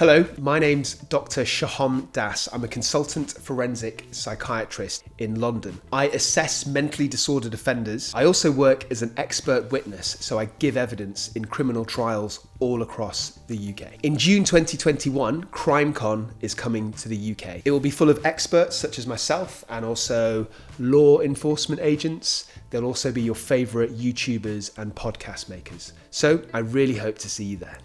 Hello, my name's Dr. Sohom Das. I'm a consultant forensic psychiatrist in London. I assess mentally disordered offenders. I also work as an expert witness, so I give evidence in criminal trials all across the UK. In June 2021, CrimeCon is coming to the UK. It will be full of experts such as myself and also law enforcement agents. There'll also be your favourite YouTubers and podcast makers. So I really hope to see you there.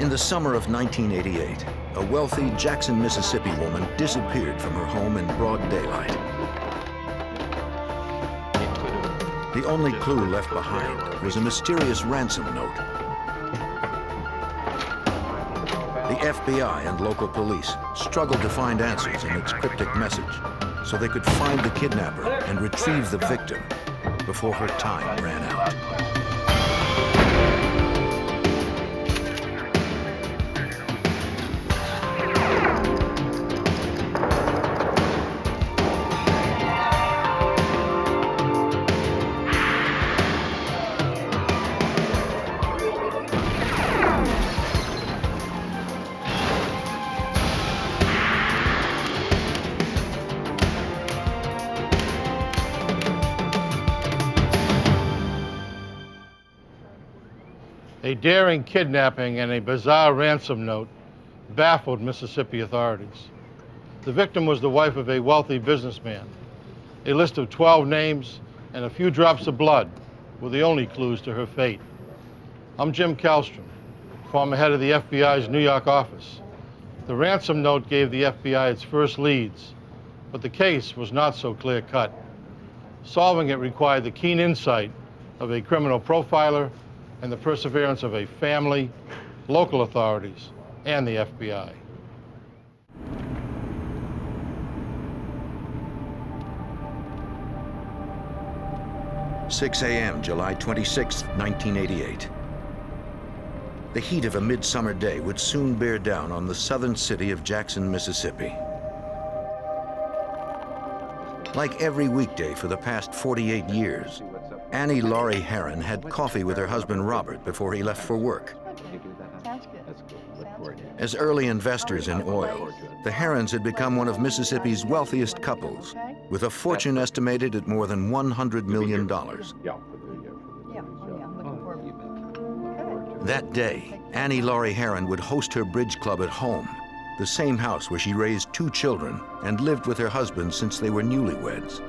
In the summer of 1988, a wealthy Jackson, Mississippi woman disappeared from her home in broad daylight. The only clue left behind was a mysterious ransom note. The FBI and local police struggled to find answers in its cryptic message so they could find the kidnapper and retrieve the victim before her time ran out. A daring kidnapping and a bizarre ransom note baffled Mississippi authorities. The victim was the wife of a wealthy businessman. A list of 12 names and a few drops of blood were the only clues to her fate. I'm Jim Kallstrom, former head of the FBI's New York office. The ransom note gave the FBI its first leads, but the case was not so clear-cut. Solving it required the keen insight of a criminal profiler and the perseverance of a family, local authorities, and the FBI. – 6 a.m., July 26, 1988. The heat of a midsummer day would soon bear down on the southern city of Jackson, Mississippi. Like every weekday for the past 48 years, Annie Laurie Hearin had coffee with her husband Robert before he left for work. As early investors in oil, the Heirins had become one of Mississippi's wealthiest couples, with a fortune estimated at more than $100 million. That day, Annie Laurie Hearin would host her bridge club at home, the same house where she raised 2 children and lived with her husband since they were newlyweds.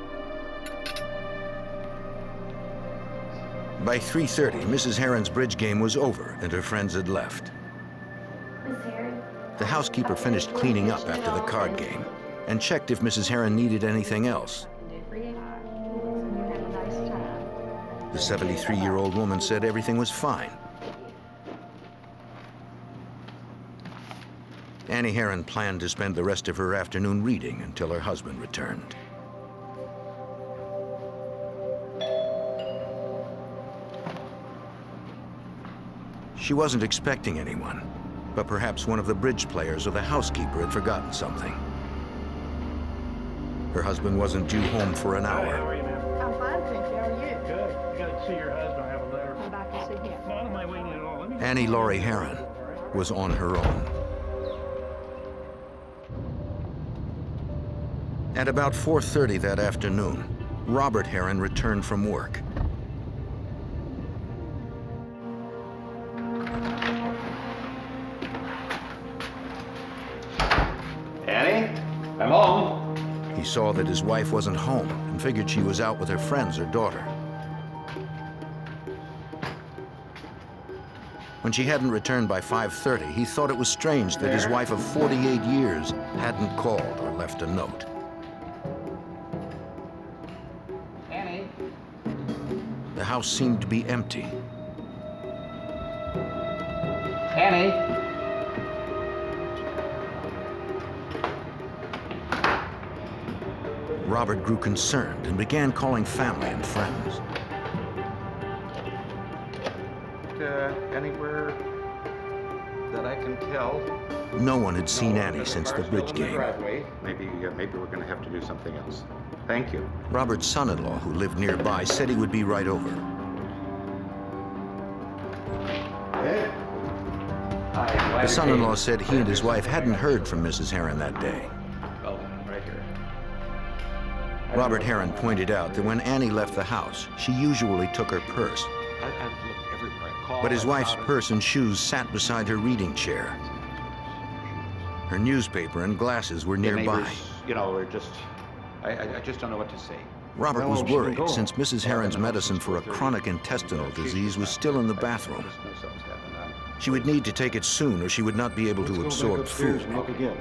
By 3:30, Mrs. Herin's bridge game was over and her friends had left. The housekeeper finished cleaning up after the card game and checked if Mrs. Herin needed anything else. The 73-year-old woman said everything was fine. Annie Hearin planned to spend the rest of her afternoon reading until her husband returned. She wasn't expecting anyone, but perhaps one of the bridge players or the housekeeper had forgotten something. Her husband wasn't due home for an hour. How are you, ma'am? I'm fine, thank you. How are you? Good. I got to see your husband. I have a letter. I'm back to see him. No, I don't mind waiting at all. Let me... Annie Laurie Hearin was on her own. At about 4:30 that afternoon, Robert Hearin returned from work. Annie, I'm home. He saw that his wife wasn't home and figured she was out with her friends or daughter. When she hadn't returned by 5:30, he thought it was strange that his wife of 48 years hadn't called or left a note. Annie. The house seemed to be empty. Annie. Robert grew concerned and began calling family and friends. Anywhere that I can tell. No one had seen Annie since the bridge game. Maybe we're going to have to do something else. Thank you. Robert's son-in-law, who lived nearby, said he would be right over. The son-in-law said he and his wife hadn't heard from Mrs. Hearin that day. Oh, right here. Robert Hearin pointed out that when Annie left the house, she usually took her purse. I've looked everywhere. I called, But his I wife's found it. purse and shoes sat beside her reading chair. Her newspaper and glasses were The nearby. neighbors, you know, are just, I just don't know what to say. Robert was Well, she can worried go. since Mrs. Hearin's medicine for a chronic intestinal disease was still in the bathroom. I just know something's happened. She would need to take it soon or she would not be able to absorb food. Look again.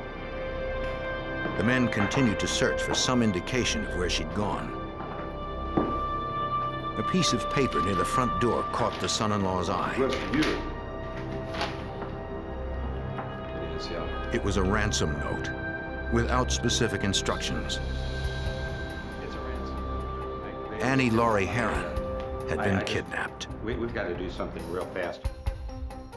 The men continued to search for some indication of where she'd gone. A piece of paper near the front door caught the son-in-law's eye. You. It was a ransom note without specific instructions. It's a ransom. Annie Laurie Hearin had been kidnapped. We've got to do something real fast.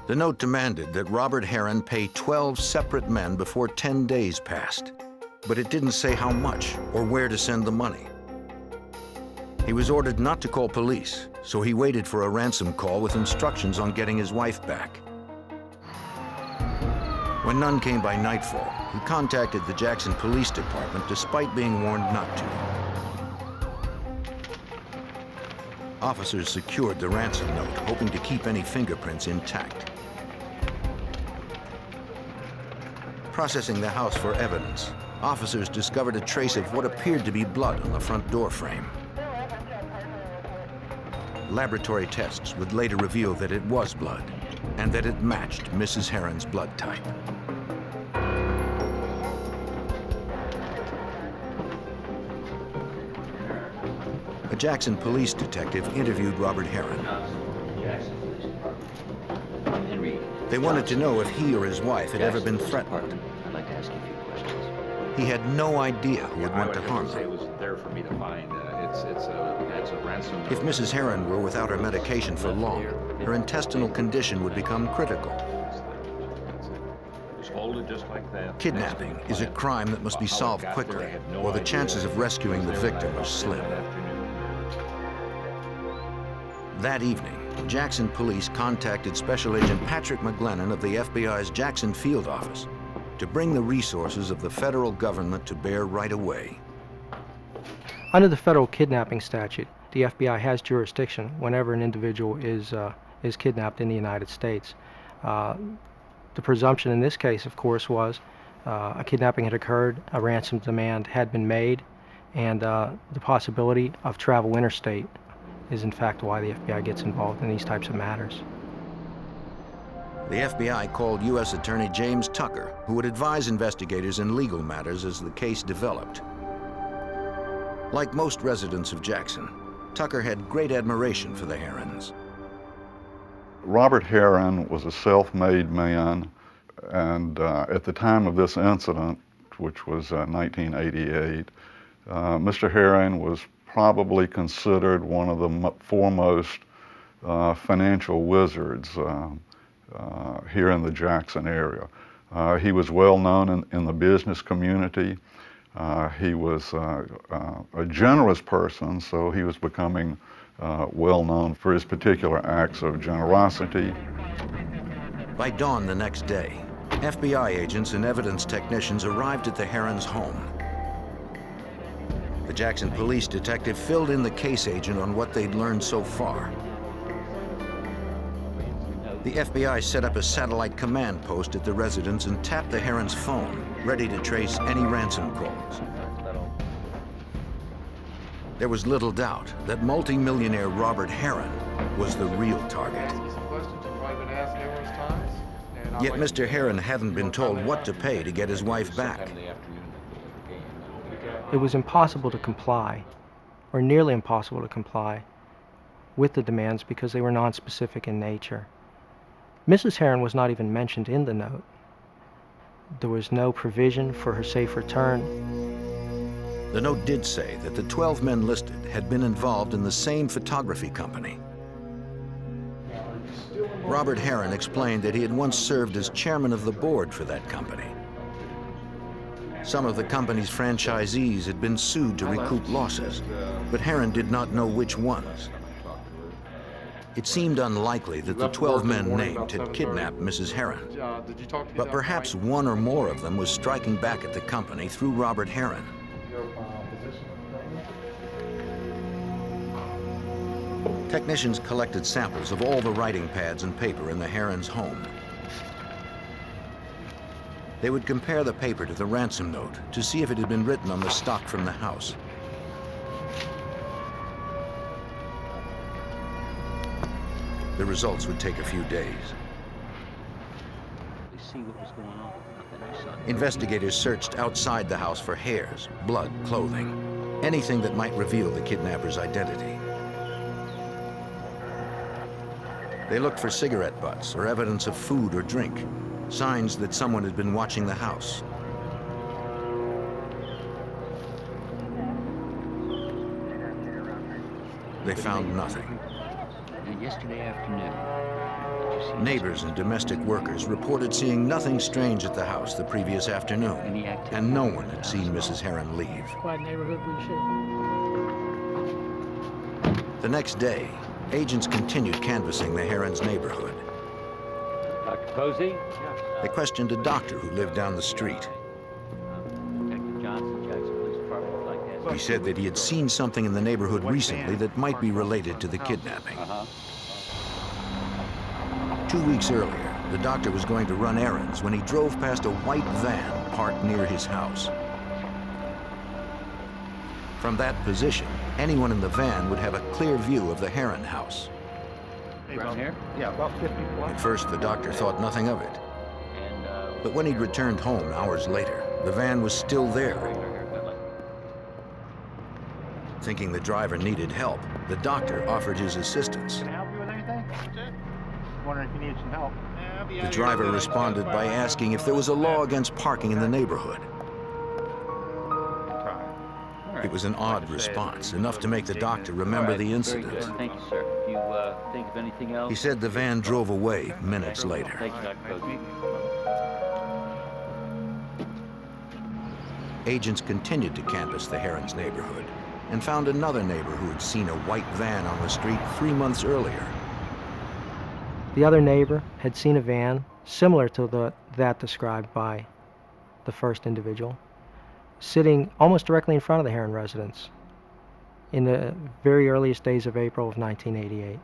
The note demanded that Robert Hearin pay 12 separate men before 10 days passed, but it didn't say how much or where to send the money. He was ordered not to call police, so he waited for a ransom call with instructions on getting his wife back. When none came by nightfall, he contacted the Jackson Police Department despite being warned not to. Officers secured the ransom note, hoping to keep any fingerprints intact. Processing the house for evidence, officers discovered a trace of what appeared to be blood on the front door frame. Laboratory tests would later reveal that it was blood and that it matched Mrs. Hearin's blood type. A Jackson police detective interviewed Robert Hearin. They wanted to know if he or his wife had ever been threatened. I'd like to ask you a few questions. He had no idea who would want to harm Say it them. was there for me to find. It's a ransom. If Mrs. Hearin were without her medication for long, her intestinal condition would become critical. It was folded just like that. Kidnapping is a crime that must be solved quickly, or the chances of rescuing the victim are slim. That evening, Jackson police contacted Special Agent Patrick McGlennon of the FBI's Jackson Field Office to bring the resources of the federal government to bear right away. Under the federal kidnapping statute, the FBI has jurisdiction whenever an individual is kidnapped in the United States. The presumption in this case, of course, was a kidnapping had occurred, a ransom demand had been made, and the possibility of travel interstate is in fact why the FBI gets involved in these types of matters. The FBI called U.S. Attorney James Tucker, who would advise investigators in legal matters as the case developed. Like most residents of Jackson, Tucker had great admiration for the Heirins. Robert Hearin was a self-made man, and at the time of this incident, which was 1988, Mr. Hearin was probably considered one of the foremost financial wizards here in the Jackson area. He was well known in the business community. He was a generous person, so he was becoming well known for his particular acts of generosity. By dawn the next day, FBI agents and evidence technicians arrived at the Heirins' home. The Jackson police detective filled in the case agent on what they'd learned so far. The FBI set up a satellite command post at the residence and tapped the Heirins' phone, ready to trace any ransom calls. There was little doubt that multi-millionaire Robert Hearin was the real target. Yet Mr. Hearin hadn't been told what to pay to get his wife back. It was impossible to comply, or nearly impossible to comply, with the demands because they were non-specific in nature. Mrs. Hearin was not even mentioned in the note. There was no provision for her safe return. The note did say that the 12 men listed had been involved in the same photography company. Robert Hearin explained that he had once served as chairman of the board for that company. Some of the company's franchisees had been sued to recoup losses, but Hearin did not know which ones. It seemed unlikely that the 12 men named had kidnapped Mrs. Hearin, but perhaps one or more of them was striking back at the company through Robert Hearin. Technicians collected samples of all the writing pads and paper in the Heirins' home. They would compare the paper to the ransom note to see if it had been written on the stock from the house. The results would take a few days. Investigators searched outside the house for hairs, blood, clothing, anything that might reveal the kidnapper's identity. They looked for cigarette butts or evidence of food or drink, signs that someone had been watching the house. They found nothing. Yesterday afternoon, neighbors and domestic workers reported seeing nothing strange at the house the previous afternoon, and no one had seen Mrs. Hearin leave. Quiet neighborhood, we should. The next day, agents continued canvassing the Heirins' neighborhood. Dr. Posey? They questioned a doctor who lived down the street. Detective Johnson, Jackson Police Department would like to ask. He said that he had seen something in the neighborhood recently that might be related to the kidnapping. 2 weeks earlier, the doctor was going to run errands when he drove past a white van parked near his house. From that position, anyone in the van would have a clear view of the Hearin house. Around here? Yeah, about 50 blocks. At first, the doctor thought nothing of it. But when he'd returned home hours later, the van was still there. Thinking the driver needed help, the doctor offered his assistance. Can I help you with anything? Wondering if you need some help. The driver responded by asking if there was a law against parking in the neighborhood. It was an odd response, enough to make the doctor remember the incident. Thank you, sir. If you think of anything else... He said the van drove away minutes later. Thank you, Dr. Posey. Agents continued to canvass the Heirins' neighborhood and found another neighbor who had seen a white van on the street 3 months earlier. The other neighbor had seen a van similar to that described by the first individual, sitting almost directly in front of the Hearin residence in the very earliest days of April of 1988.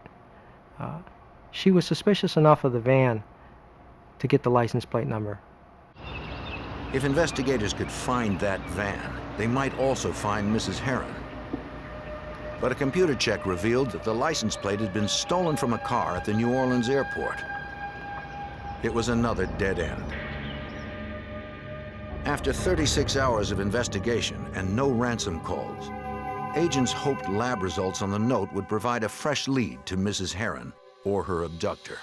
She was suspicious enough of the van to get the license plate number. If investigators could find that van, they might also find Mrs. Hearin. But a computer check revealed that the license plate had been stolen from a car at the New Orleans airport. It was another dead end. After 36 hours of investigation and no ransom calls, agents hoped lab results on the note would provide a fresh lead to Mrs. Hearin or her abductor.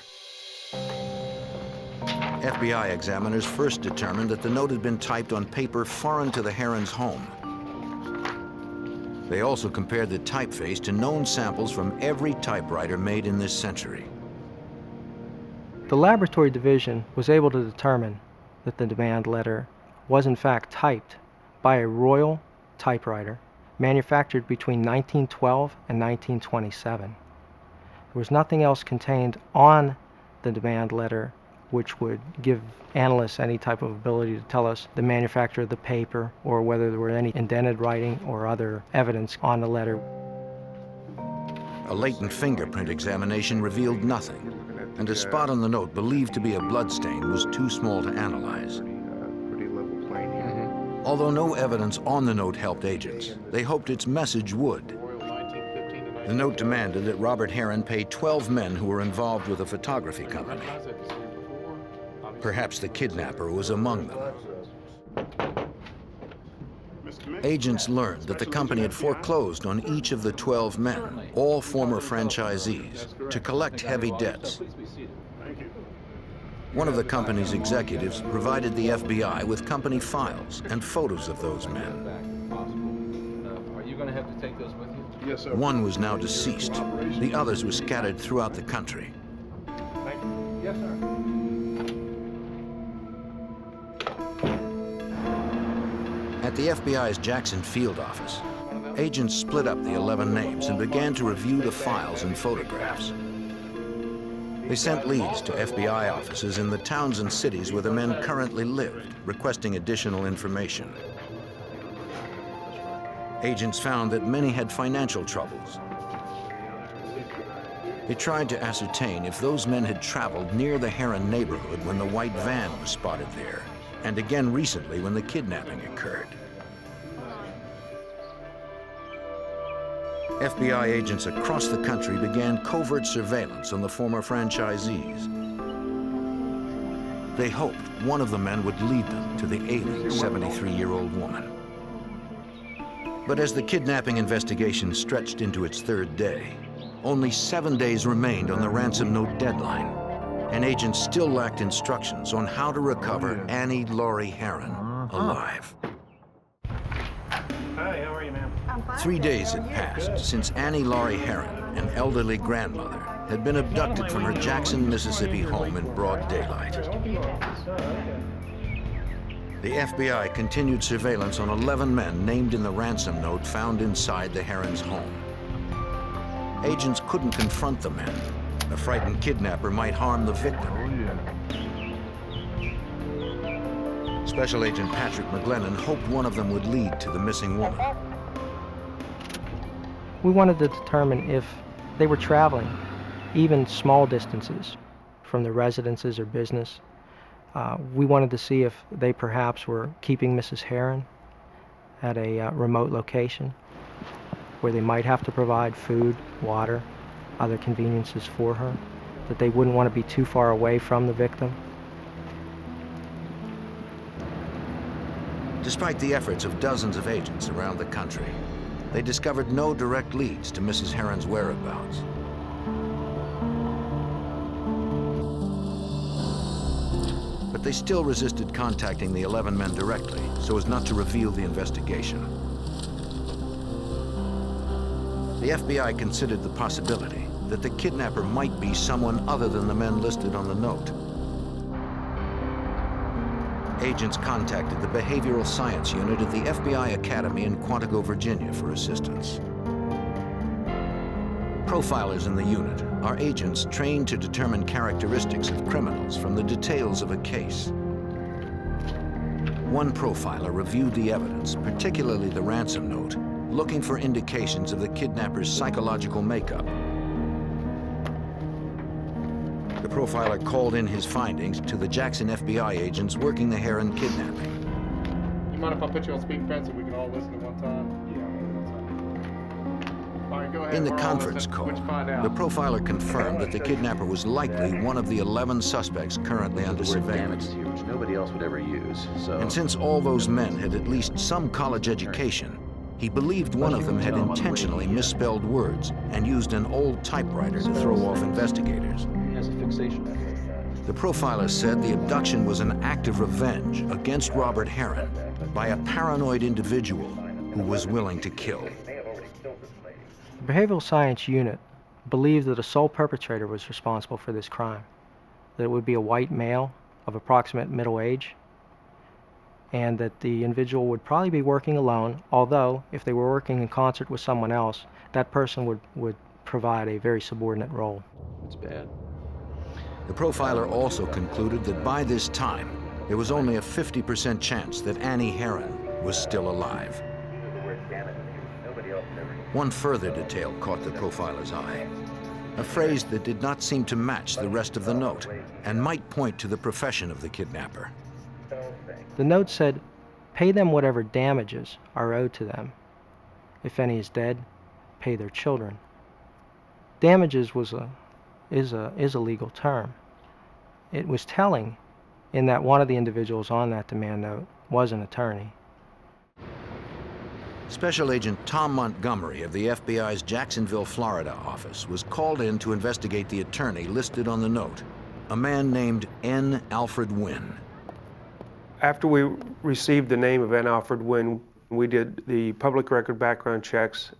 FBI examiners first determined that the note had been typed on paper foreign to the Heirins' home. They also compared the typeface to known samples from every typewriter made in this century. The laboratory division was able to determine that the demand letter was in fact typed by a Royal typewriter manufactured between 1912 and 1927. There was nothing else contained on the demand letter which would give analysts any type of ability to tell us the manufacturer of the paper or whether there were any indented writing or other evidence on the letter. A latent fingerprint examination revealed nothing, and a spot on the note believed to be a bloodstain was too small to analyze. Although no evidence on the note helped agents, they hoped its message would. The note demanded that Robert Hearin pay 12 men who were involved with a photography company. Perhaps the kidnapper was among them. Agents learned that the company had foreclosed on each of the 12 men, all former franchisees, to collect heavy debts. One of the company's executives provided the FBI with company files and photos of those men. Are you going to have to take those with you? Yes, sir. One was now deceased. The others were scattered throughout the country. Yes, sir. the FBI's Jackson field office, agents split up the 11 names and began to review the files and photographs. They sent leads to FBI offices in the towns and cities where the men currently lived, requesting additional information. Agents found that many had financial troubles. They tried to ascertain if those men had traveled near the Hearin neighborhood when the white van was spotted there, and again recently when the kidnapping occurred. FBI agents across the country began covert surveillance on the former franchisees. They hoped one of the men would lead them to the ailing 73-year-old woman. But as the kidnapping investigation stretched into its third day, only 7 days remained on the ransom note deadline, and agents still lacked instructions on how to recover Annie Laurie Hearin alive. Hi, how are you, ma'am? I'm fine. 3 days had passed since Annie Laurie Hearin, an elderly grandmother, had been abducted from her Jackson, Mississippi home in broad daylight. The FBI continued surveillance on 11 men named in the ransom note found inside the Hearin's home. Agents couldn't confront the men. A frightened kidnapper might harm the victim. Special Agent Patrick McGlennon hoped one of them would lead to the missing woman. We wanted to determine if they were traveling even small distances from their residences or business. We wanted to see if they perhaps were keeping Mrs. Hearin at a remote location where they might have to provide food, water, other conveniences for her, that they wouldn't want to be too far away from the victim. Despite the efforts of dozens of agents around the country, they discovered no direct leads to Mrs. Hearin's whereabouts. But they still resisted contacting the 11 men directly so as not to reveal the investigation. The FBI considered the possibility that the kidnapper might be someone other than the men listed on the note. Agents contacted the Behavioral Science Unit at the FBI Academy in Quantico, Virginia for assistance. Profilers in the unit are agents trained to determine characteristics of criminals from the details of a case. One profiler reviewed the evidence, particularly the ransom note, looking for indications of the kidnapper's psychological makeup. The profiler called in his findings to the Jackson FBI agents working the Hearin kidnapping. You mind if I put you on speakerphone so we can all listen at one time? Yeah. All right, go ahead. In the We're all conference listening. call, What'd you find out? the profiler confirmed that the kidnapper was likely one of the 11 suspects currently under surveillance. Here, which nobody else would ever use. So. And since all those men had at least some college education, he believed one of them had intentionally misspelled words and used an old typewriter to throw off investigators. He has a fixation. The profiler said the abduction was an act of revenge against Robert Hearin by a paranoid individual who was willing to kill. The Behavioral Science Unit believed that a sole perpetrator was responsible for this crime, that it would be a white male of approximate middle age, and that the individual would probably be working alone, although if they were working in concert with someone else, that person would provide a very subordinate role. It's bad. The profiler also concluded that by this time, there was only a 50% chance that Annie Hearin was still alive. One further detail caught the profiler's eye, a phrase that did not seem to match the rest of the note and might point to the profession of the kidnapper. The note said, "Pay them whatever damages are owed to them. If any is dead, pay their children." Damages is a legal term. It was telling in that one of the individuals on that demand note was an attorney. Special Agent Tom Montgomery of the FBI's Jacksonville, Florida office was called in to investigate the attorney listed on the note, a man named N. Alfred Wynn. After we received the name of N. Alfred Wynn, we did the public record background checks.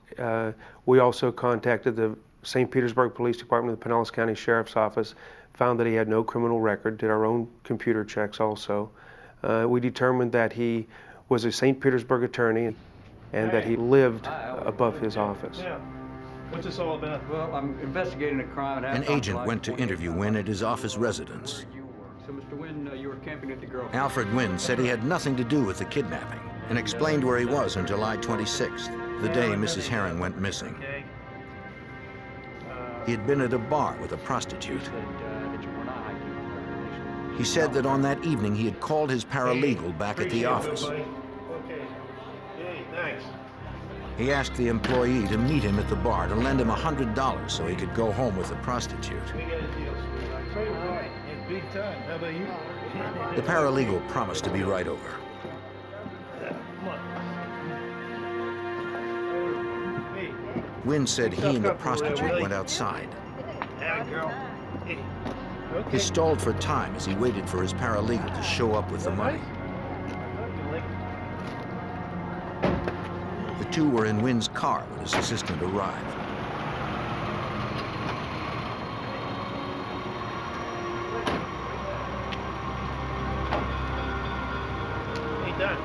We also contacted the St. Petersburg Police Department, the Pinellas County Sheriff's Office, found that he had no criminal record, did our own computer checks also. We determined that he was a St. Petersburg attorney and that he lived above his office. Yeah. What's this all about? Well, I'm investigating a crime. An agent went to interview Wynn at his office residence. So, Mr. Wynn, you were camping at the girl. Alfred Wynn said he had nothing to do with the kidnapping and explained where he was on July 26th, the day Mrs. Hearin went missing. He had been at a bar with a prostitute. He said that on that evening he had called his paralegal back at the office. Okay. Hey, thanks. He asked the employee to meet him at the bar to lend him $100 so he could go home with the prostitute. We got a deal, sweetheart. Right. In big time. How about you? The paralegal promised to be right over. Come on. Hey. Wynn said he and the prostitute went outside. Hey, girl. Hey. He stalled for time as he waited for his paralegal to show up with the money. The two were in Wynn's car when his assistant arrived. Hey, Don.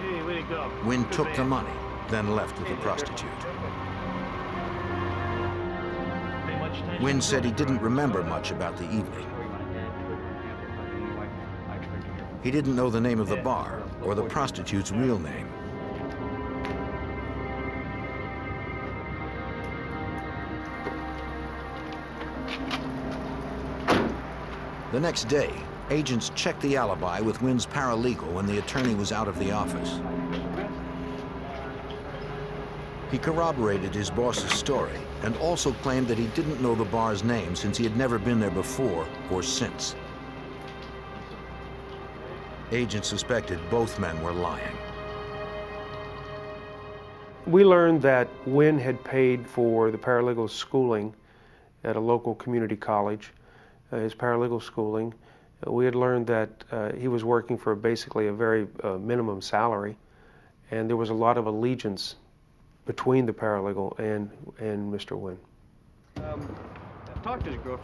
Hey, way to go. Wynn Good took man. the money, then left with the prostitute. Wynn said he didn't remember much about the evening. He didn't know the name of the bar or the prostitute's real name. The next day, agents checked the alibi with Wynn's paralegal when the attorney was out of the office. He corroborated his boss's story and also claimed that he didn't know the bar's name since he had never been there before or since. Agents suspected both men were lying. We learned that Wynn had paid for the paralegal schooling at a local community college, his paralegal schooling. We had learned that he was working for basically a very minimum salary, and there was a lot of allegiance between the paralegal and Mr. Wynn.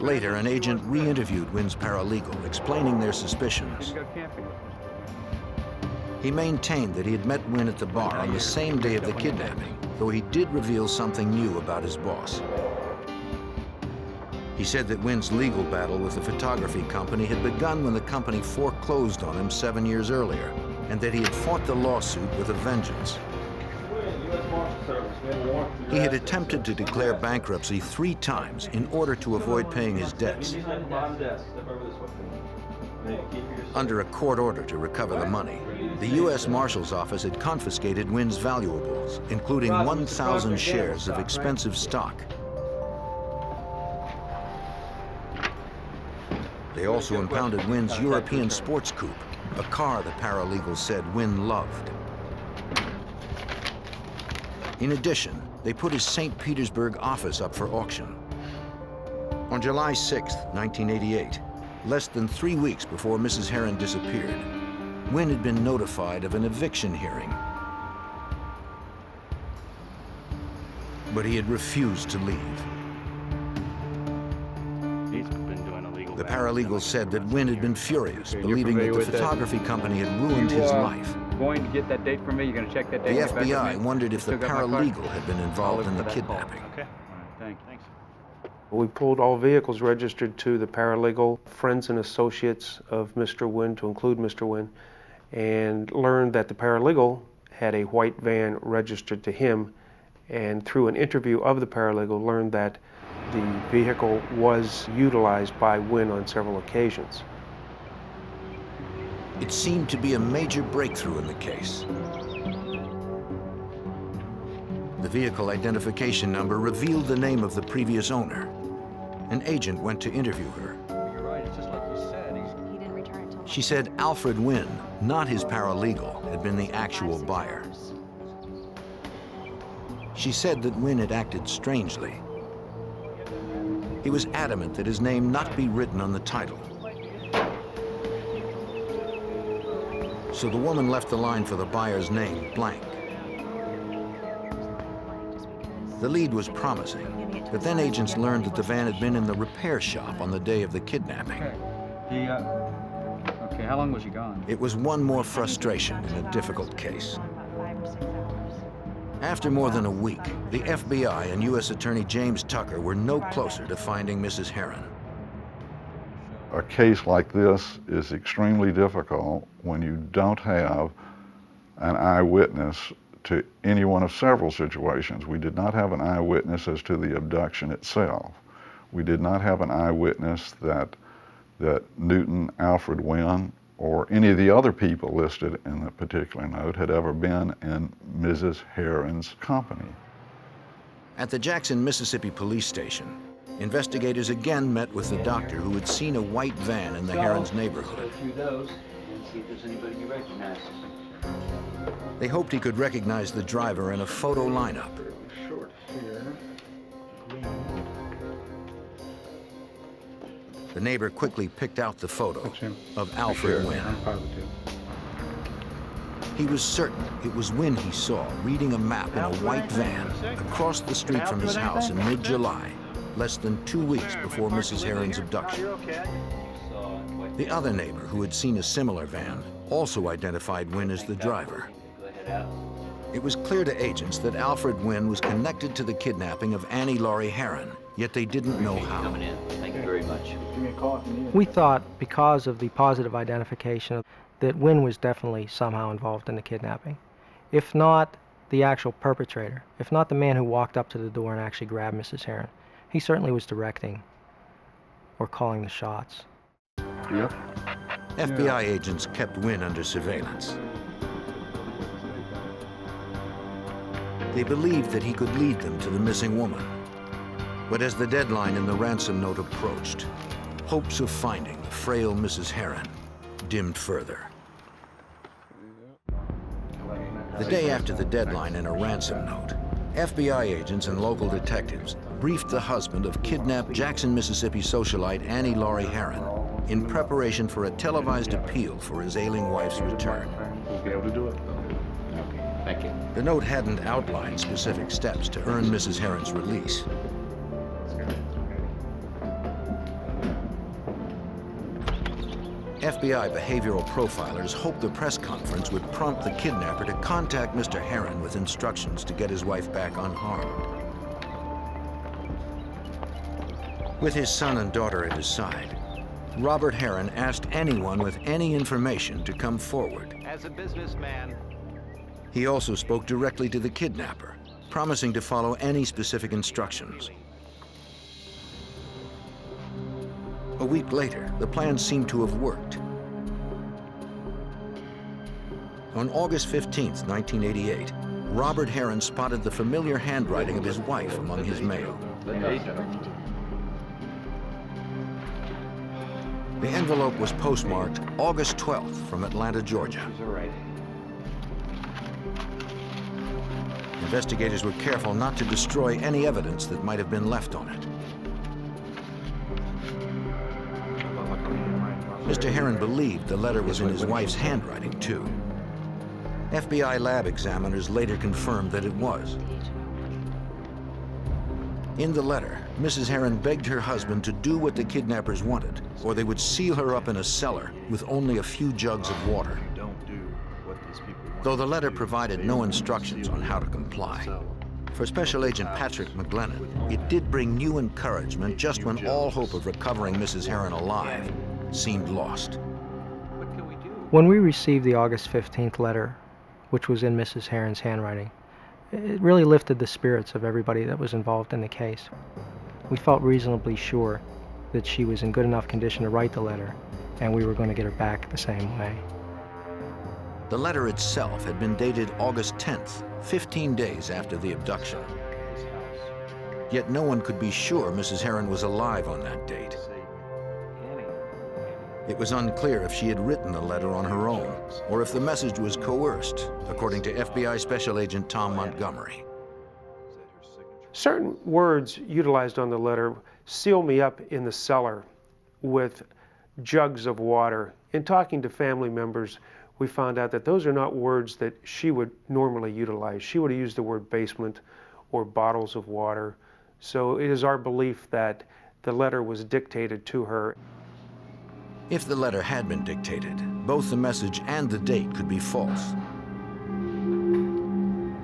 Later, an agent re-interviewed Wynn's paralegal, explaining their suspicions. He maintained that he had met Wynn at the bar on the same day of the kidnapping, though he did reveal something new about his boss. He said that Wynn's legal battle with the photography company had begun when the company foreclosed on him 7 years earlier, and that he had fought the lawsuit with a vengeance. He had attempted to declare bankruptcy 3 times in order to avoid paying his debts. Under a court order to recover the money, the U.S. Marshal's Office had confiscated Wynn's valuables, including 1,000 shares of expensive stock. They also impounded Wynn's European sports coupe, a car the paralegal said Wynn loved. In addition, they put his St. Petersburg office up for auction. On July 6, 1988, less than 3 weeks before Mrs. Hearin disappeared, Wynn had been notified of an eviction hearing. But he had refused to leave. The paralegal said that Wynn had been furious, believing that the photography company had ruined his life. Going to get that date from me? You're going to check that date? The FBI wondered if the paralegal had been involved in the kidnapping. Okay. Thanks. We pulled all vehicles registered to the paralegal, friends and associates of Mr. Wynn, to include Mr. Wynn, and learned that the paralegal had a white van registered to him, and through an interview of the paralegal learned that the vehicle was utilized by Wynn on several occasions. It seemed to be a major breakthrough in the case. The vehicle identification number revealed the name of the previous owner. An agent went to interview her. You're right, it's just like you said. He didn't return it till... She said Alfred Wynn, not his paralegal, had been the actual buyer. She said that Wynn had acted strangely. He was adamant that his name not be written on the title. So the woman left the line for the buyer's name blank. The lead was promising, but then agents learned that the van had been in the repair shop on the day of the kidnapping. Okay, how long was you gone? It was one more frustration in a difficult case. After more than a week, the FBI and U.S. Attorney James Tucker were no closer to finding Mrs. Hearin. A case like this is extremely difficult when you don't have an eyewitness to any one of several situations. We did not have an eyewitness as to the abduction itself. We did not have an eyewitness that Newton Alfred Wynn or any of the other people listed in the particular note had ever been in Mrs. Hearin's company. At the Jackson, Mississippi police station, investigators again met with the doctor who had seen a white van in the Hearin's neighborhood. Go through those and see if there's anybody you recognize. They hoped he could recognize the driver in a photo lineup. Short here. The neighbor quickly picked out the photo of Alfred Wynn. I'm positive. He was certain it was Wynn he saw reading a map in a white van across the street from his house in mid-July, less than 2 weeks before Mrs. Hearin's abduction. The other neighbor, who had seen a similar van, also identified Wynn as the driver. It was clear to agents that Alfred Wynn was connected to the kidnapping of Annie Laurie Hearin, yet they didn't know how. Thank you very much. We thought, because of the positive identification, that Wynn was definitely somehow involved in the kidnapping. If not the actual perpetrator, if not the man who walked up to the door and actually grabbed Mrs. Hearin, he certainly was directing or calling the shots. Yep. FBI agents kept Wynn under surveillance. They believed that he could lead them to the missing woman. But as the deadline in the ransom note approached, hopes of finding the frail Mrs. Hearin dimmed further. The day after the deadline in a ransom note, FBI agents and local detectives briefed the husband of kidnapped Jackson, Mississippi socialite Annie Laurie Hearin in preparation for a televised appeal for his ailing wife's return. We'll be able to do it. Okay, thank you. The note hadn't outlined specific steps to earn Mrs. Herin's release. FBI behavioral profilers hoped the press conference would prompt the kidnapper to contact Mr. Hearin with instructions to get his wife back unharmed. With his son and daughter at his side, Robert Hearin asked anyone with any information to come forward. As a businessman, He also spoke directly to the kidnapper, promising to follow any specific instructions. A week later, the plan seemed to have worked. On August 15th, 1988, Robert Hearin spotted the familiar handwriting of his wife among his mail. The envelope was postmarked August 12th from Atlanta, Georgia. Investigators were careful not to destroy any evidence that might have been left on it. Mr. Hearin believed the letter was in his wife's handwriting, too. FBI lab examiners later confirmed that it was. In the letter, Mrs. Hearin begged her husband to do what the kidnappers wanted, or they would seal her up in a cellar with only a few jugs of water. Though the letter provided no instructions on how to comply, for Special Agent Patrick McGlennon, it did bring new encouragement just when all hope of recovering Mrs. Hearin alive seemed lost. When we received the August 15th letter, which was in Mrs. Herin's handwriting, it really lifted the spirits of everybody that was involved in the case. We felt reasonably sure that she was in good enough condition to write the letter, and we were going to get her back the same way. The letter itself had been dated August 10th, 15 days after the abduction. Yet no one could be sure Mrs. Hearin was alive on that date. It was unclear if she had written the letter on her own, or if the message was coerced, according to FBI Special Agent Tom Montgomery. Certain words utilized on the letter seal me up in the cellar with jugs of water. In talking to family members, we found out that those are not words that she would normally utilize. She would have used the word basement or bottles of water. So it is our belief that the letter was dictated to her. If the letter had been dictated, both the message and the date could be false.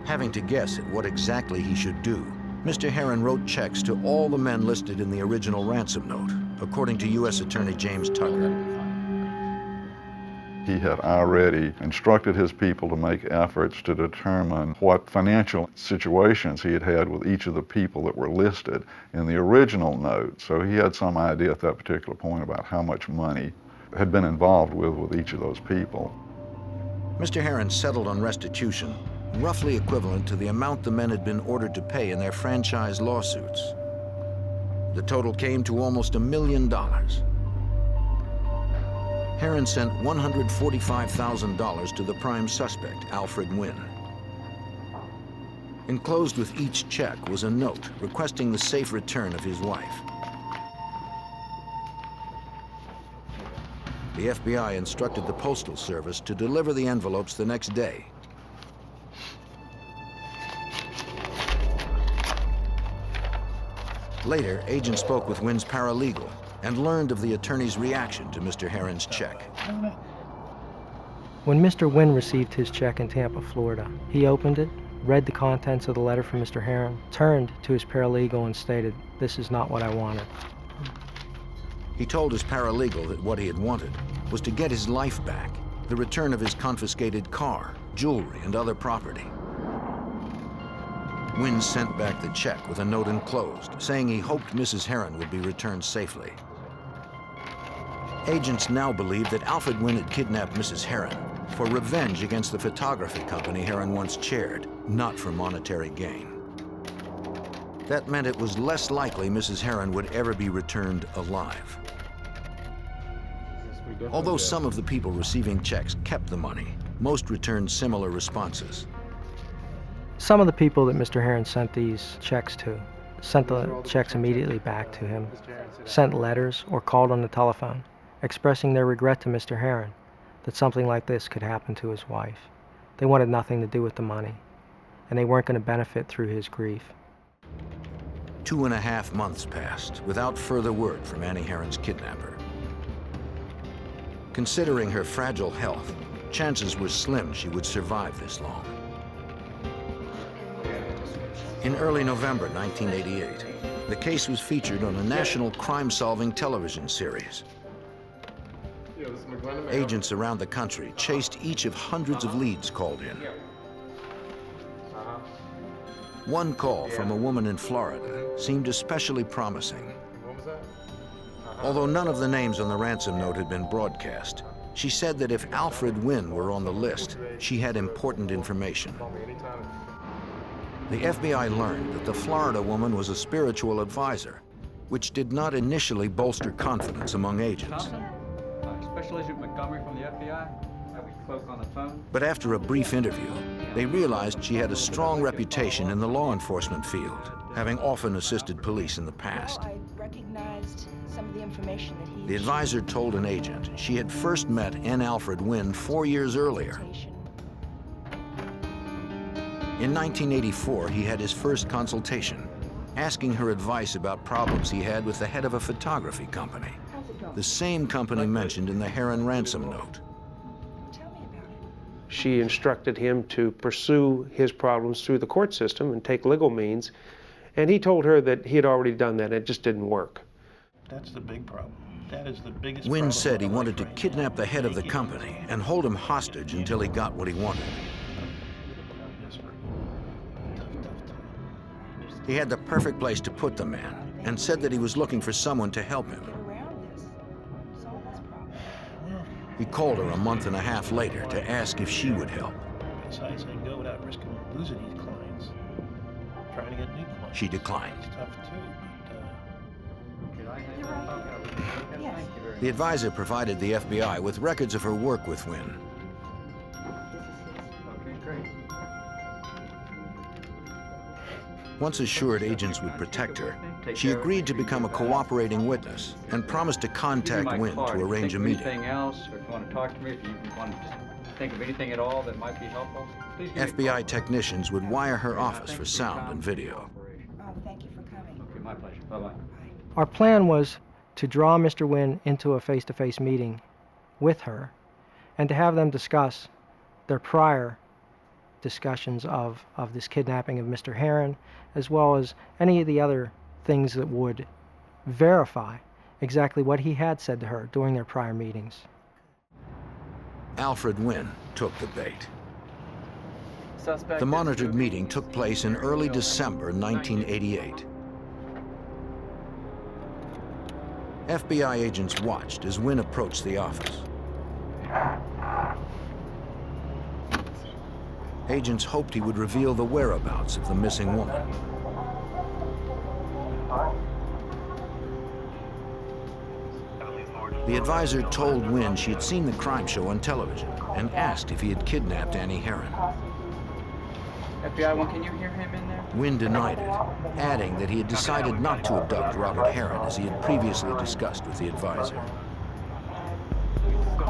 Having to guess at what exactly he should do, Mr. Hearin wrote checks to all the men listed in the original ransom note, according to U.S. Attorney James Tucker. He had already instructed his people to make efforts to determine what financial situations he had had with each of the people that were listed in the original note. So he had some idea at that particular point about how much money had been involved with each of those people. Mr. Hearin settled on restitution, roughly equivalent to the amount the men had been ordered to pay in their franchise lawsuits. The total came to almost $1 million. Hearin sent $145,000 to the prime suspect, Alfred Wynn. Enclosed with each check was a note requesting the safe return of his wife. The FBI instructed the Postal Service to deliver the envelopes the next day. Later, agents spoke with Wynn's paralegal and learned of the attorney's reaction to Mr. Herin's check. When Mr. Wynn received his check in Tampa, Florida, he opened it, read the contents of the letter from Mr. Hearin, turned to his paralegal and stated, "This is not what I wanted." He told his paralegal that what he had wanted was to get his life back, the return of his confiscated car, jewelry, and other property. Wynn sent back the check with a note enclosed, saying he hoped Mrs. Herin would be returned safely. Agents now believe that Alfred Wynn had kidnapped Mrs. Herin for revenge against the photography company Herin once chaired, not for monetary gain. That meant it was less likely Mrs. Herin would ever be returned alive. Although some of the people receiving checks kept the money, most returned similar responses. Some of the people that Mr. Herin sent these checks to sent the checks immediately back to him, sent letters, or called on the telephone, expressing their regret to Mr. Herin that something like this could happen to his wife. They wanted nothing to do with the money, and they weren't going to benefit through his grief. 2.5 months passed without further word from Annie Herin's kidnapper. Considering her fragile health, chances were slim she would survive this long. In early November 1988, the case was featured on a national crime-solving television series. Agents around the country chased each of hundreds of leads called in. One call from a woman in Florida seemed especially promising. Although none of the names on the ransom note had been broadcast, she said that if Alfred Wynn were on the list, she had important information. The FBI learned that the Florida woman was a spiritual advisor, which did not initially bolster confidence among agents. Special Agent Montgomery from the FBI. We spoke on the phone. But after a brief interview, they realized she had a strong reputation in the law enforcement field, having often assisted police in the past. I recognized some of the information that he... The advisor told an agent she had first met N. Alfred Wynn 4 years earlier. In 1984, he had his first consultation, asking her advice about problems he had with the head of a photography company, the same company mentioned in the Herin ransom note. She instructed him to pursue his problems through the court system and take legal means, and he told her that he had already done that, it just didn't work. That's the big problem. That is the biggest Wynn problem. said he wanted to kidnap the head of the company and hold him hostage until he got what he wanted. He had the perfect place to put the man and said that he was looking for someone to help him. He called her a month and a half later to ask if she would help. Besides, I go without risking losing these clients. Trying to get new clients. She declined. It's tough too, The advisor provided the FBI with records of her work with Wynn. Once assured agents would protect her, she agreed to become a cooperating witness and promised to contact Wynn to arrange a meeting. Anything else, or if you want to talk to me, if you want to think of anything at all that might be helpful, please give me a FBI technicians would wire her office for sound and video. Oh, thank you for coming. Okay, my pleasure. Bye-bye. Our plan was to draw Mr. Wynn into a face-to-face meeting with her and to have them discuss their prior discussions of this kidnapping of Mr. Hearin, as well as any of the other things that would verify exactly what he had said to her during their prior meetings. Alfred Wynn took the bait. The monitored meeting took place in early December 1988. FBI agents watched as Wynn approached the office. Agents hoped he would reveal the whereabouts of the missing woman. The advisor told Wynn she had seen the crime show on television and asked if he had kidnapped Annie Hearin. FBI one, can you hear him in there? Wynn denied it, adding that he had decided not to abduct Robert Hearin as he had previously discussed with the advisor.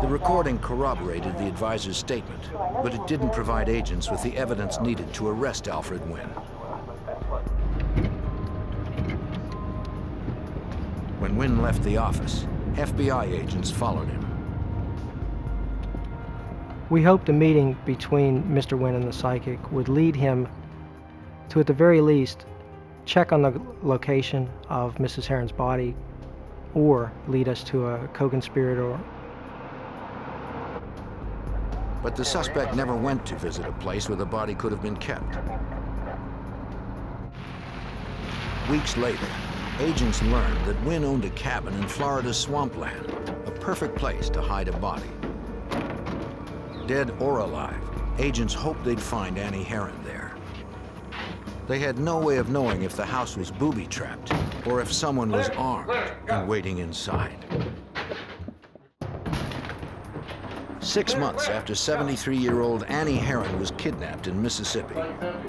The recording corroborated the advisor's statement, but it didn't provide agents with the evidence needed to arrest Alfred Wynn. When Wynn left the office, FBI agents followed him. We hoped a meeting between Mr. Wynn and the psychic would lead him to, at the very least, check on the location of Mrs. Hearin's body or lead us to a co-conspirator. But the suspect never went to visit a place where the body could have been kept. Weeks later, agents learned that Wynn owned a cabin in Florida's swampland, a perfect place to hide a body. Dead or alive, agents hoped they'd find Annie Hearin there. They had no way of knowing if the house was booby-trapped or if someone was armed and waiting inside. 6 months after 73-year-old Annie Hearin was kidnapped in Mississippi,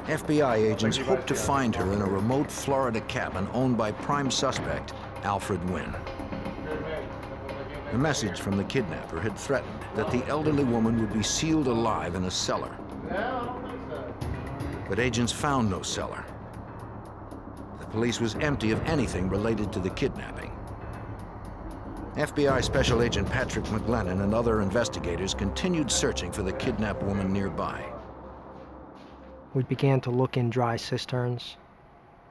FBI agents hoped to find her in a remote Florida cabin owned by prime suspect Alfred Wynn. A message from the kidnapper had threatened that the elderly woman would be sealed alive in a cellar. But agents found no cellar. The police was empty of anything related to the kidnapping. FBI Special Agent Patrick McGlennon and other investigators continued searching for the kidnapped woman nearby. We began to look in dry cisterns,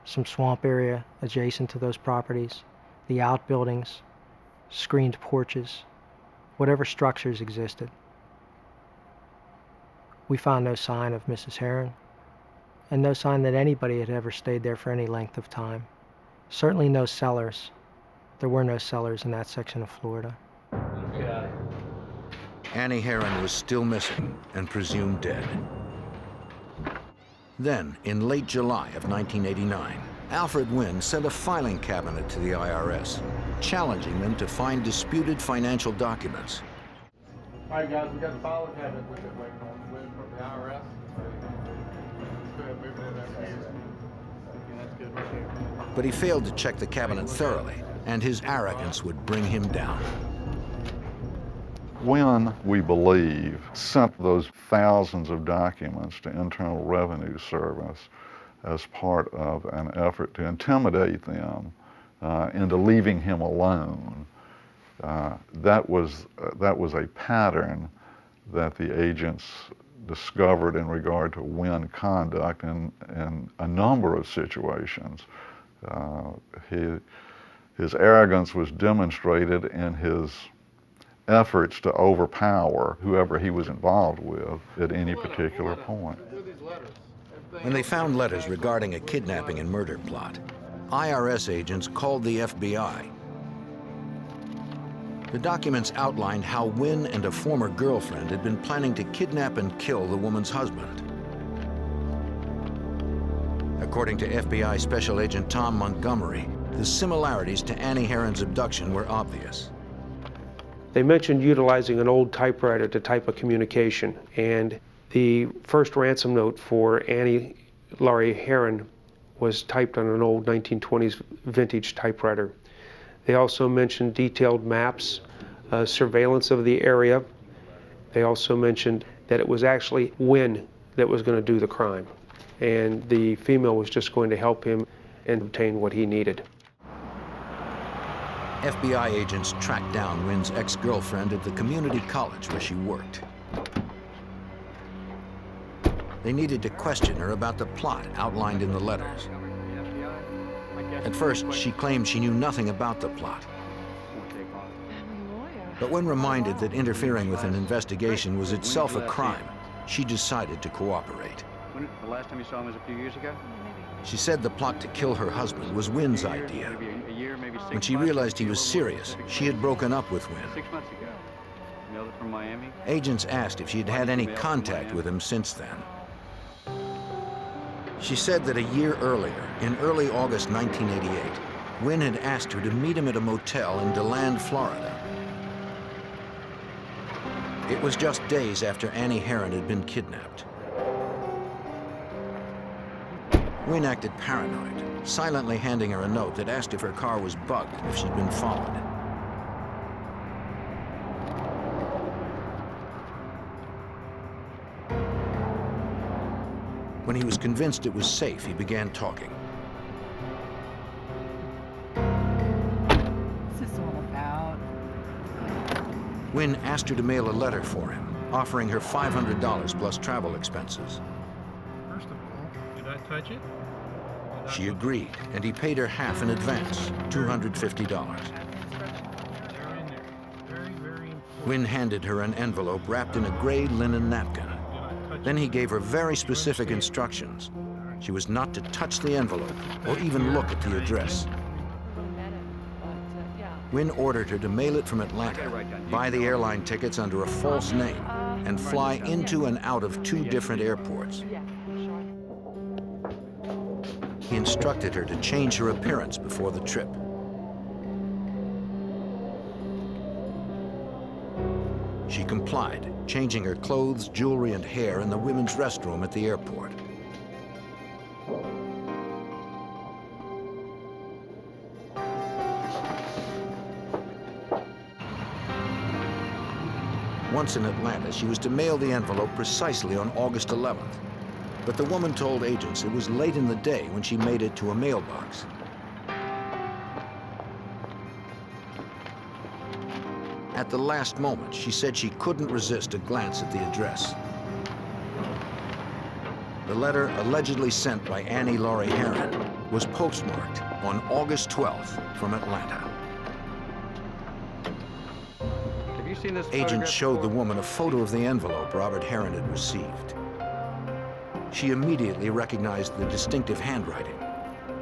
some swamp area adjacent to those properties, the outbuildings, screened porches, whatever structures existed. We found no sign of Mrs. Hearin, and no sign that anybody had ever stayed there for any length of time. Certainly no cellars. There were no cellars in that section of Florida. Annie Hearin was still missing and presumed dead. Then, in late July of 1989, Alfred Wynn sent a filing cabinet to the IRS, challenging them to find disputed financial documents. All right, guys, we got the filing cabinet we've been waiting on Wynn from the IRS. Let's go ahead and move it in there. That's good right here. But he failed to check the cabinet thoroughly, and his arrogance would bring him down. Wynn, we believe, sent those thousands of documents to Internal Revenue Service as part of an effort to intimidate them into leaving him alone. That was a pattern that the agents discovered in regard to Wynn conduct in a number of situations. His arrogance was demonstrated in his efforts to overpower whoever he was involved with at any particular point. When they found letters regarding a kidnapping and murder plot, IRS agents called the FBI. The documents outlined how Wynn and a former girlfriend had been planning to kidnap and kill the woman's husband. According to FBI Special Agent Tom Montgomery, the similarities to Annie Herin's abduction were obvious. They mentioned utilizing an old typewriter to type a communication, and the first ransom note for Annie Laurie Hearin was typed on an old 1920s vintage typewriter. They also mentioned detailed maps, surveillance of the area. They also mentioned that it was actually Wynn that was going to do the crime, and the female was just going to help him and obtain what he needed. FBI agents tracked down Wynn's ex-girlfriend at the community college where she worked. They needed to question her about the plot outlined in the letters. At first, she claimed she knew nothing about the plot. But when reminded that interfering with an investigation was itself a crime, she decided to cooperate. The last time you saw him was a few years ago? She said the plot to kill her husband was Wynn's idea. Maybe a year, maybe 6 months. When she realized he was serious, she had broken up with Wynn. 6 months ago. Mailed it from Miami? Agents asked if she had had any contact with him since then. She said that a year earlier, in early August 1988, Wynn had asked her to meet him at a motel in DeLand, Florida. It was just days after Annie Hearin had been kidnapped. Wynn acted paranoid, silently handing her a note that asked if her car was bugged and if she'd been followed. When he was convinced it was safe, he began talking. What's this all about? Wynn asked her to mail a letter for him, offering her $500 plus travel expenses. First of all, did I touch it? She agreed, and he paid her half in advance, $250. Wynn handed her an envelope wrapped in a gray linen napkin. Then he gave her very specific instructions. She was not to touch the envelope or even look at the address. Wynn ordered her to mail it from Atlanta, buy the airline tickets under a false name, and fly into and out of 2 different airports. He instructed her to change her appearance before the trip. She complied, changing her clothes, jewelry, and hair in the women's restroom at the airport. Once in Atlanta, she was to mail the envelope precisely on August 11th. But the woman told agents it was late in the day when she made it to a mailbox. At the last moment, she said she couldn't resist a glance at the address. The letter, allegedly sent by Annie Laurie Hearin, was postmarked on August 12th from Atlanta. Have you seen this Agents showed the woman a photo of the envelope Robert Hearin had received. She immediately recognized the distinctive handwriting.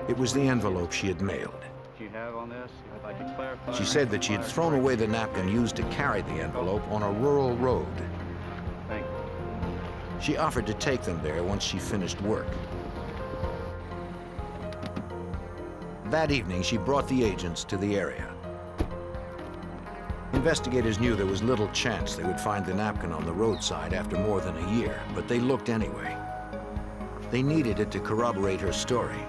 It was the envelope she had mailed. Do you have on this? I'd like to clarify. She said that she had thrown away the napkin used to carry the envelope on a rural road. Thank you. She offered to take them there once she finished work. That evening, she brought the agents to the area. Investigators knew there was little chance they would find the napkin on the roadside after more than a year, but they looked anyway. They needed it to corroborate her story.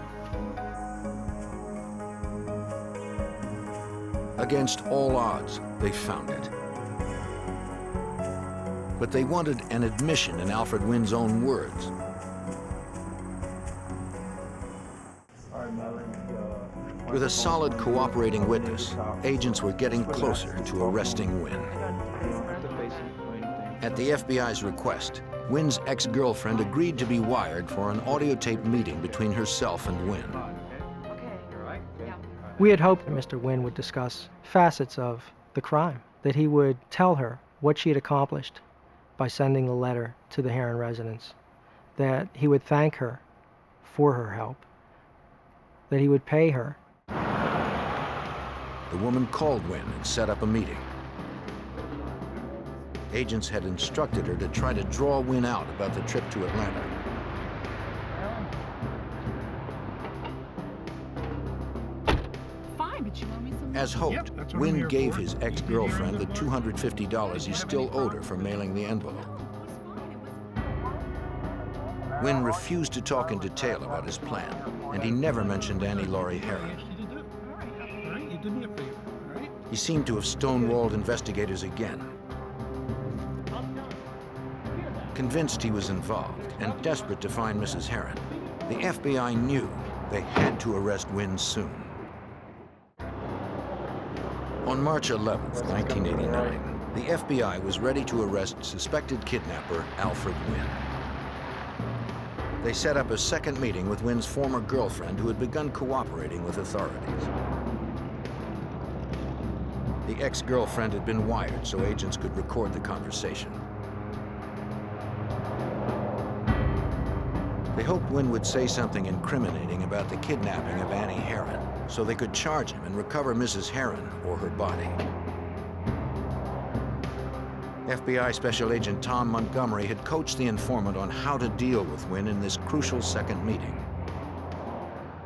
Against all odds, they found it. But they wanted an admission in Alfred Wynn's own words. With a solid cooperating witness, agents were getting closer to arresting Wynn. At the FBI's request, Wynn's ex-girlfriend agreed to be wired for an audio tape meeting between herself and Wynn. We had hoped that Mr. Wynn would discuss facets of the crime, that he would tell her what she had accomplished by sending the letter to the Hearin residence, that he would thank her for her help, that he would pay her. The woman called Wynn and set up a meeting. Agents had instructed her to try to draw Wynn out about the trip to Atlanta. As hoped, Wynn gave his ex-girlfriend the $250 he still owed her for mailing the envelope. Wynn refused to talk in detail about his plan, and he never mentioned Annie Laurie Hearin. He seemed to have stonewalled investigators again. Convinced he was involved and desperate to find Mrs. Hearin, the FBI knew they had to arrest Wynn soon. On March 11, 1989, the FBI was ready to arrest suspected kidnapper Alfred Wynn. They set up a second meeting with Wynn's former girlfriend who had begun cooperating with authorities. The ex-girlfriend had been wired so agents could record the conversation. They hoped Wynn would say something incriminating about the kidnapping of Annie Hearin, so they could charge him and recover Mrs. Hearin or her body. FBI Special Agent Tom Montgomery had coached the informant on how to deal with Wynn in this crucial second meeting.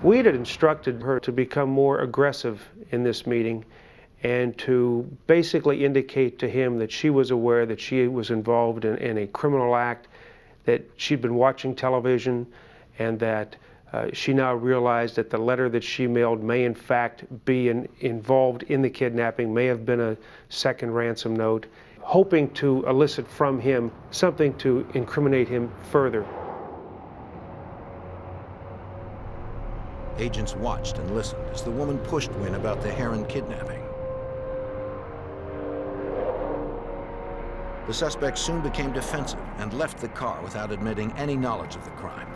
We had instructed her to become more aggressive in this meeting and to basically indicate to him that she was aware that she was involved in a criminal act, that she'd been watching television, and that she now realized that the letter that she mailed may in fact be involved in the kidnapping, may have been a second ransom note, hoping to elicit from him something to incriminate him further. Agents watched and listened as the woman pushed Wynn about the Hearin kidnapping. The suspect soon became defensive and left the car without admitting any knowledge of the crime.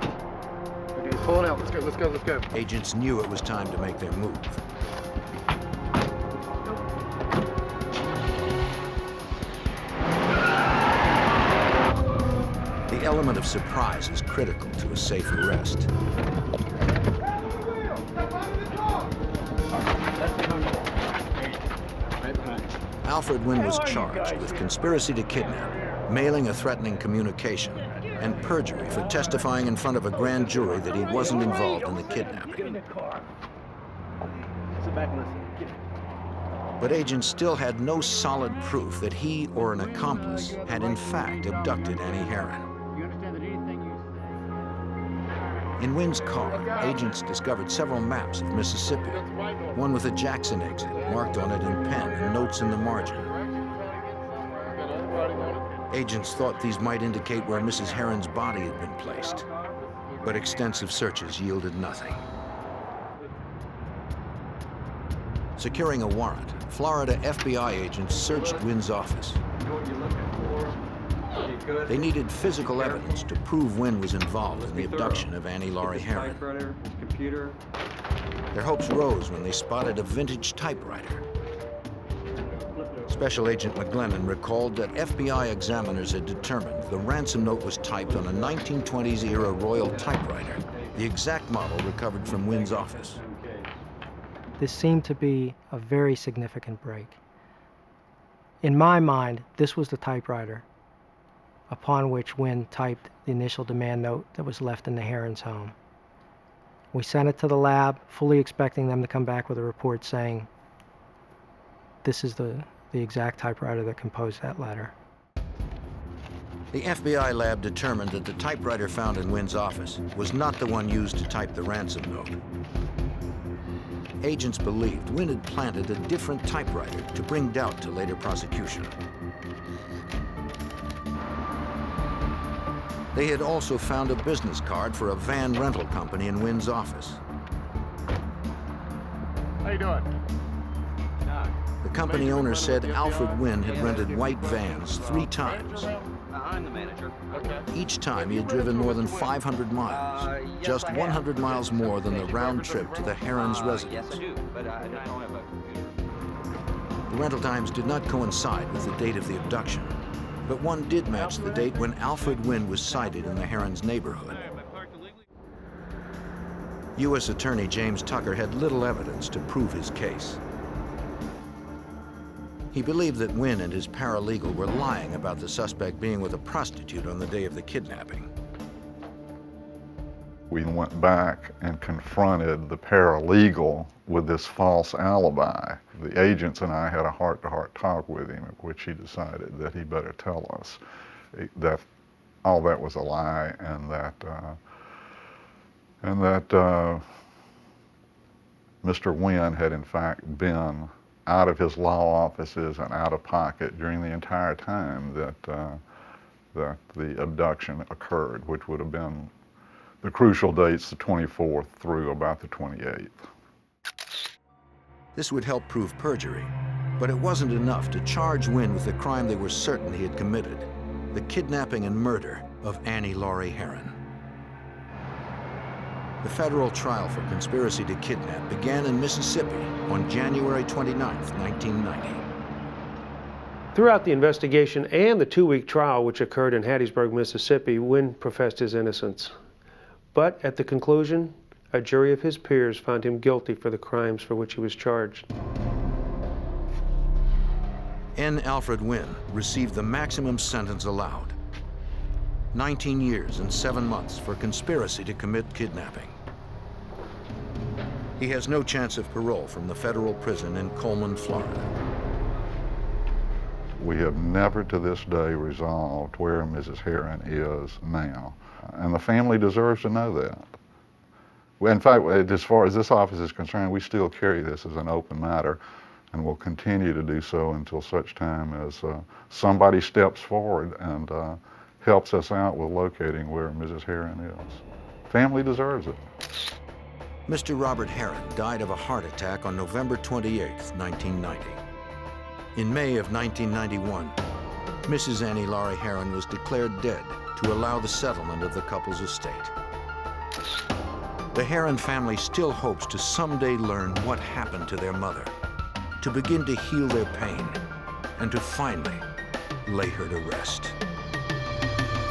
Okay, he's pulling out. Let's go, let's go, let's go. Agents knew it was time to make their move. The element of surprise is critical to a safe arrest. Alfred Wynn was charged with conspiracy to kidnap, mailing a threatening communication, and perjury for testifying in front of a grand jury that he wasn't involved in the kidnapping. But agents still had no solid proof that he or an accomplice had in fact abducted Annie Hearin. In Wynn's car, agents discovered several maps of Mississippi, one with a Jackson exit marked on it in pen and notes in the margin. Agents thought these might indicate where Mrs. Herrin's body had been placed, but extensive searches yielded nothing. Securing a warrant, Florida FBI agents searched Wynn's office. They needed physical evidence to prove Wynn was involved in the abduction of Annie Laurie Hearin. Their hopes rose when they spotted a vintage typewriter. Special Agent McGlennon recalled that FBI examiners had determined the ransom note was typed on a 1920s-era Royal typewriter, the exact model recovered from Wynn's office. This seemed to be a very significant break. In my mind, this was the typewriter upon which Wynn typed the initial demand note that was left in the Herrin's home. We sent it to the lab, fully expecting them to come back with a report saying, this is the exact typewriter that composed that letter. The FBI lab determined that the typewriter found in Wynn's office was not the one used to type the ransom note. Agents believed Wynn had planted a different typewriter to bring doubt to later prosecution. They had also found a business card for a van rental company in Wynn's office. How you doing? The company owner said Alfred Wynn had rented white vans 3 times. I'm the manager. Okay. Each time he had driven more than 500 miles, just 100 miles more than the round trip to the Herrin's residence. Yes, I do, but I don't have a computer. The rental times did not coincide with the date of the abduction, but one did match the date when Alfred Wynn was sighted in the Herrin's neighborhood. U.S. Attorney James Tucker had little evidence to prove his case. He believed that Wynn and his paralegal were lying about the suspect being with a prostitute on the day of the kidnapping. We went back and confronted the paralegal with this false alibi. The agents and I had a heart-to-heart talk with him, at which he decided that he better tell us that all that was a lie, and that Mr. Wynn had in fact been out of his law offices and out of pocket during the entire time that the abduction occurred, which would have been the crucial dates, the 24th through about the 28th. This would help prove perjury, but it wasn't enough to charge Wynn with the crime they were certain he had committed, the kidnapping and murder of Annie Laurie Hearin. The federal trial for conspiracy to kidnap began in Mississippi on January 29, 1990. Throughout the investigation and the 2-week trial, which occurred in Hattiesburg, Mississippi, Wynn professed his innocence. But at the conclusion, a jury of his peers found him guilty for the crimes for which he was charged. N. Alfred Wynn received the maximum sentence allowed: 19 years and 7 months for conspiracy to commit kidnapping. He has no chance of parole from the federal prison in Coleman, Florida. We have never to this day resolved where Mrs. Hearin is now, and the family deserves to know that. In fact, as far as this office is concerned, we still carry this as an open matter, and will continue to do so until such time as somebody steps forward and helps us out with locating where Mrs. Hearin is. Family deserves it. Mr. Robert Hearin died of a heart attack on November 28, 1990. In May of 1991, Mrs. Annie Laurie Hearin was declared dead to allow the settlement of the couple's estate. The Hearin family still hopes to someday learn what happened to their mother, to begin to heal their pain, and to finally lay her to rest.